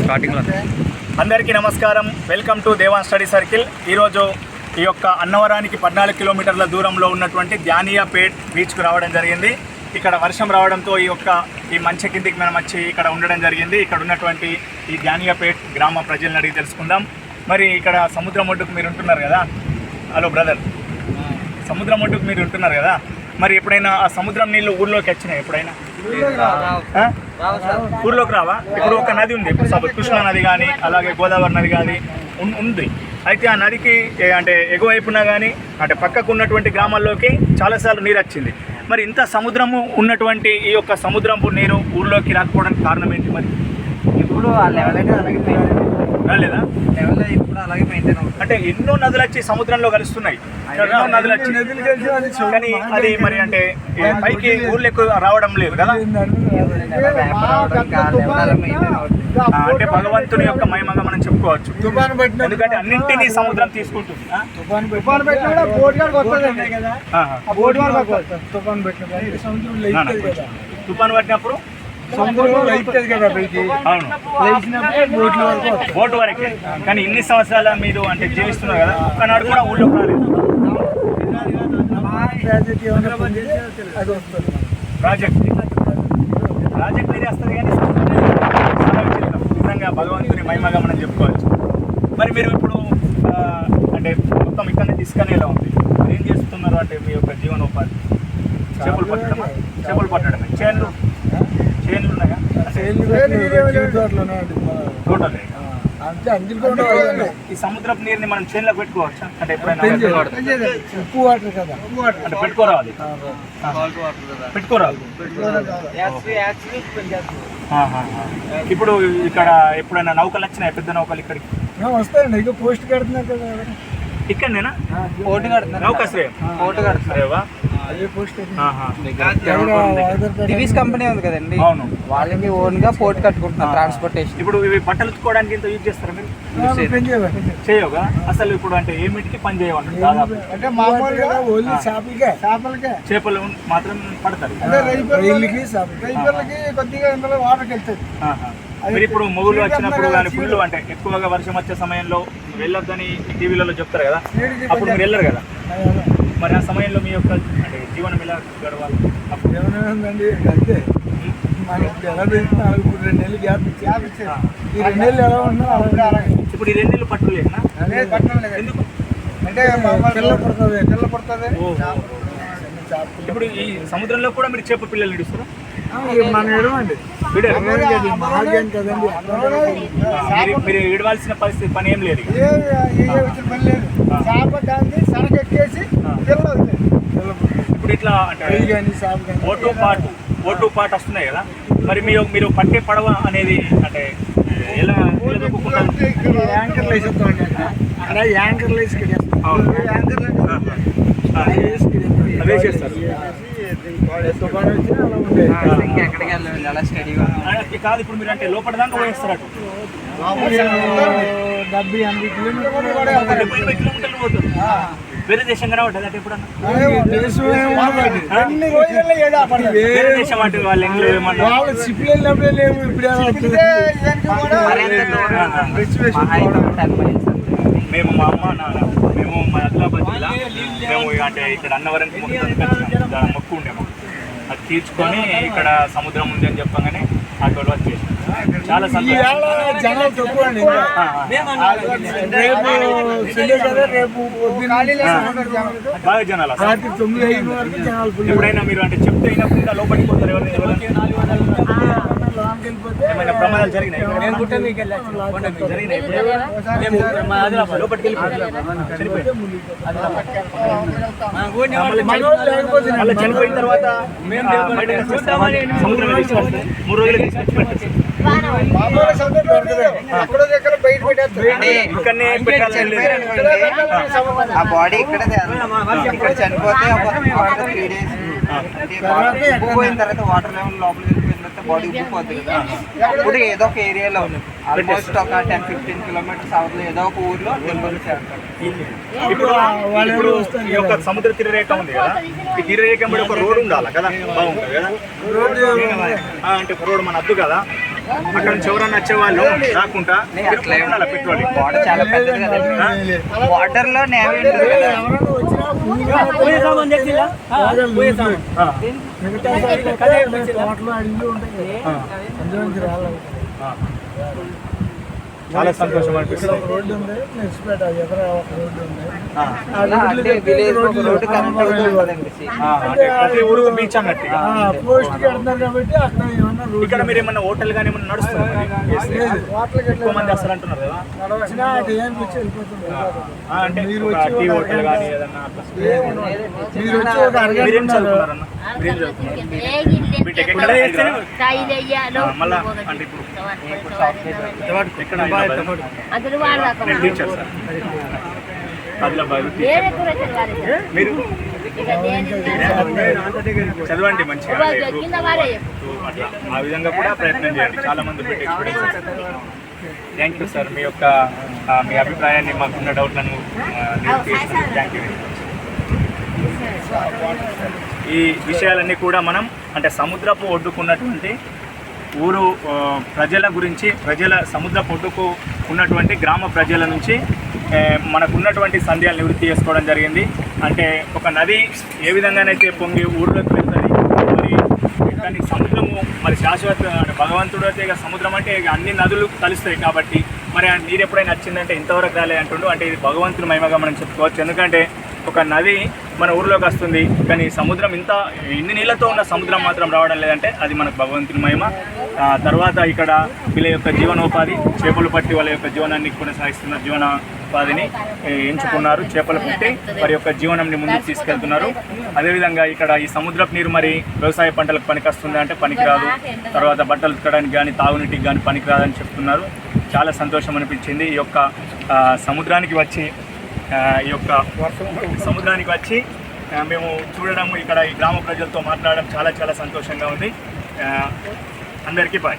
స్టార్టింగ్లో అందరికీ నమస్కారం. Welcome to Devan study circle. ఈరోజు ఈ యొక్క అన్నవరానికి 14 కిలోమీటర్ల దూరంలో ఉన్నటువంటి ధ్యానియాపేట్ బీచ్కు రావడం జరిగింది. ఇక్కడ వర్షం రావడంతో ఈ మంచె కిందికి మనం వచ్చి ఇక్కడ ఉండడం జరిగింది. ఇక్కడ ఉన్నటువంటి ఈ ధ్యానియాపేట్ గ్రామ ప్రజలను అడిగి తెలుసుకుందాం. మరి ఇక్కడ సముద్రం ఒడ్డుకు మీరు ఉంటున్నారు కదా. హలో బ్రదర్, సముద్రం ఒడ్డుకు మీరు ఉంటున్నారు కదా, మరి ఎప్పుడైనా ఆ సముద్రం నీళ్ళు ఊర్లోకి వచ్చినాయి? ఎప్పుడైనా ఊర్లోకి రావా? ఇప్పుడు ఒక నది ఉంది, ఇప్పుడు కృష్ణా నది కానీ అలాగే గోదావరి నది కానీ ఉంది. అయితే ఆ నదికి అంటే ఎగువైపున కానీ అంటే పక్కకు ఉన్నటువంటి గ్రామాల్లోకి చాలాసార్లు నీరు వచ్చింది. మరి ఇంత సముద్రము ఉన్నటువంటి ఈ యొక్క సముద్రపు నీరు ఊర్లోకి రాకపోవడానికి కారణం ఏంటి? మరి ఇప్పుడు ఆ లెవెల్ అయితే అలాగే రాలేదా? లెవెల్ ఇప్పుడు అలాగే మెయింటైన్ అవుతుంది. అంటే ఎన్నో నదులు వచ్చి సముద్రంలో కలుస్తున్నాయి, ఎన్నో నదులు వచ్చి, కానీ అది మరి అంటే పైకి ఊర్లకు రావడం లేదు కదా. అంటే భగవంతుని యొక్క మహిమగా మనం చెప్పుకోవచ్చు. ఎందుకంటే అన్నింటినీ సముద్రం తీసుకుంటుంది. తుఫాను పట్టినప్పుడు బోటు వరకే. కానీ ఇన్ని సంవత్సరాల మీరు అంటే జీవిస్తున్నారు కదా, ఒక్కనాడు కూడా ఊళ్ళో రాలేదు. ప్రాజెక్ట్ ఇది వస్తుంది కానీ నిజంగా భగవంతుని మహిమగా మనం చెప్పుకోవచ్చు. మరి మీరు ఇప్పుడు అంటే మొత్తం ఇక్కడనే తీసుకొని ఎలా ఉంది? ఏం చేస్తున్నారు అంటే మీ యొక్క జీవనోపాధి? చేపలు పట్టడమే. చేన్లు ఉన్నాయా? టోటల్ ఈ సముద్రపు నీరుని మనం చేన్లకు పెట్టుకోవచ్చా? అంటే ఎప్పుడైనా ఉప్పు వాటర్ కదా, అంటే పెట్టుకోరావాలి. ఇప్పుడు ఇక్కడ ఎప్పుడైనా నౌకలు వచ్చినాయి? పెద్ద నౌకలు ఇక్కడికి వస్తాయండి. ఇక పోస్ట్ కడుతున్నారు కదా ఇక్కడనేనా? పోటు కడుతున్నారు, నౌకాశ్రయం పోటు కడుతున్నారు. దివీస్ కంపెనీ ఉంది కదండి, అవును, వాళ్ళకి ఓన్ గా పోర్ట్ కట్టుకుంటున్నారు ట్రాన్స్పోర్టేషన్. ఇప్పుడు ఇవి బట్టలు ఉతుకోవడానికి ఇంత యూజ్ చేస్తారా మీరు? చేయగా అసలు ఇప్పుడు అంటే ఏమిటికి పని చేయవండి దాదాపు? అంటే మామూలుగా ఓన్లీ చేపలకే చేపలు మాత్రం పడతారు. కొద్దిగా ఇందులో వాటర్కి వెళ్తాయి. మీరు ఇప్పుడు మొగులు వచ్చినప్పుడు కానీ ఫుల్ అంటే ఎక్కువగా వర్షం వచ్చే సమయంలో వెళ్ళొద్దని టీవీలలో చెప్తారు కదా, అప్పుడు మీరు వెళ్ళరు కదా. మరి ఆ సమయంలో మీ యొక్క అంటే జీవనం ఎలా గడవాలి? అప్పుడు ఏమైందండి అంతే, మనకి ఎలా పెడుతున్నా 2 నెలలు గ్యాప్ ఇచ్చారు. ఈ 2 నెలలు ఎలా ఉన్నా ఇప్పుడు ఈ 2 నెలలు పట్టులేనా? ఎందుకు అంటే పిల్ల పడుతుంది. ఇప్పుడు ఈ సముద్రంలో కూడా మీరు చేప పిల్లలు ఇడుస్తారా? మన ఎడమండి మహాజ్ఞాన్ కదండి, మీరు ఇడవాల్సిన పరిస్థితి పని ఏం లేదు. ఇప్పుడు ఇట్లా అంటే ఓటు పాటు వస్తున్నాయి కదా, మరి మీరు పట్టే పడవ అనేది అంటే ఎలా యాంకర్లు వేసేస్తామండి. అక్కడ యాంకర్లు అవే చేస్తారు కాదు. ఇప్పుడు మీరు అంటే లోపల దాకా పోయేస్తారు అటు 70-80 కిలోమీటర్లు పోతుంది. వేరే దేశం కన్నా ఉంటుంది అంటే ఎప్పుడన్నా వేరే దేశం అంటే వాళ్ళు ఎంగ్లో మేము మా అమ్మ నాన్న మేము మా ఆదిలాబాద్ జిల్లా మేము అంటే ఇక్కడ అన్నవరానికి మొక్కు ఉండేము. అది తీర్చుకొని ఇక్కడ సముద్రం ఉంది అని చెప్పగానే అక్కడ వచ్చేసాం. చాలా జనాలు తక్కువ అండి. బాగా జనాలు 9-5 వరకు జనాలు. ఎప్పుడైనా మీరు అంటే చెప్తే అయినప్పుడు లోపలికి పోతారు? ఏమైనా ప్రమాదాలు జరిగినాయి? చనిపోయిన తర్వాత సముద్రం 3 రోజులు ఆ బాడీ ఇక్కడ చనిపోతే 3 days పోయిన తర్వాత వాటర్ లెవెల్ లోపలికి వెళ్ళిపోయిన తర్వాత బాడీ ఉబ్బిపోతుంది కదా. అప్పుడు ఏదో ఒక ఏరియాలో ఆల్మోస్ట్ ఒక 10-15 కిలోమీటర్స్ అవతల ఏదో ఒక ఊర్లో టెంపుల్ చేస్తారు. ఇప్పుడు ఈ యొక్క సముద్ర తీరరేఖ ఉంది కదా, ఈ తీరరేఖ ఒక రోడ్డు ఉండాలి కదా, బాగుంటుంది కదా. అంటే రోడ్డు మన అద్దు కదా, అక్కడ నుంచి ఎవరన్నా వచ్చే వాళ్ళు రాకుండా ఉండాలి పెట్రోల్. వాటర్ చాలా పెద్దది కదా, వాటర్ లో నేవీ ఉంటుంది కదా. చాలా సంతోషం అనిపిస్తుంది. రోడ్డు ఉంది, నెక్స్ట్పేట ఎదుర ఒక రోడ్డు ఉంది. అంటే విలేజ్ రోడ్డు కనెక్ట్ అవుతుందండి. అంటే ప్రతి ఊరు బీచ్ అన్నట్టు. పోస్ట్ కి వెళ్తున్నారు కాబట్టి అక్కడ ఏమన్నా రోడ్డు ఇక్కడ మీరు ఏమన్నా హోటల్ కానీ ఏమన్నా నడుస్తున్నారు? వాటర్కి ఎక్కువ మంది వస్తారు అంటున్నారు కదా. వచ్చినా టైంకి వచ్చి వెళ్ళిపోతుంది. అంటే టీ హోటల్ కానీ ఏదన్నా అట్లా. మీరు వచ్చి ఒక అరగంట మీరేం ఉన్నారు. చదువుకున్నారన్న? మీరేం చదువుకున్నారు? బీటెక్ ఎక్కడ? మళ్ళా అంటే ఇప్పుడు ఎక్కడ? నేను టీచర్ సార్, ఆదిలాబాద్. మీరు చదవండి మంచిగా, అట్లా ఆ విధంగా కూడా ప్రయత్నం చేయండి. చాలా మంది BTech experience. Thank you sir, మీ యొక్క మీ అభిప్రాయాన్ని మాకున్న డౌట్లను థ్యాంక్ యూ. ఈ విషయాలన్నీ కూడా మనం అంటే సముద్రపు ఒడ్డుకున్నటువంటి ఊరు ప్రజల గురించి, ప్రజల సముద్రపు ఒడ్డుకు ఉన్నటువంటి గ్రామ ప్రజల నుంచి మనకున్నటువంటి సందేహాలు నివృత్తి చేసుకోవడం జరిగింది. అంటే ఒక నది ఏ విధంగానైతే పొంగి ఊర్లోకి వెళ్తుంది, మరి కానీ సముద్రము మరి శాశ్వత భగవంతుడు అయితే ఇక సముద్రం అంటే ఇక అన్ని నదులు కలుస్తాయి కాబట్టి మరి ఆ నీరు ఎప్పుడైనా వచ్చిందంటే ఇంతవరకు రాలే అంటుండు. అంటే ఇది భగవంతుని మహిమగా మనం చెప్పుకోవచ్చు. ఎందుకంటే ఒక నది మన ఊరిలోకి వస్తుంది కానీ సముద్రం ఇన్ని నీళ్ళతో ఉన్న సముద్రం మాత్రం రావడం లేదంటే అది మనకు భగవంతుని మహిమ. తర్వాత ఇక్కడ వీళ్ళ యొక్క జీవనోపాధి చేపలు పట్టి వాళ్ళ యొక్క జీవనాన్ని కొనసాగిస్తున్న జీవనోపాధిని ఎంచుకున్నారు. చేపలు పట్టి వారి యొక్క జీవనాన్ని ముందుకు తీసుకెళ్తున్నారు. అదేవిధంగా ఇక్కడ ఈ సముద్రపు నీరు మరి వ్యవసాయ పంటలకు పనికొస్తుంది అంటే పనికిరాదు. తర్వాత బట్టలు ఉతకడానికి కానీ తాగునీటికి కానీ పనికిరాదని చెప్తున్నారు. చాలా సంతోషం అనిపించింది. ఈ యొక్క సముద్రానికి వచ్చి మేము చూడడం, ఇక్కడ ఈ గ్రామ ప్రజలతో మాట్లాడడం చాలా చాలా సంతోషంగా ఉంది. అందరికీ బాయ్.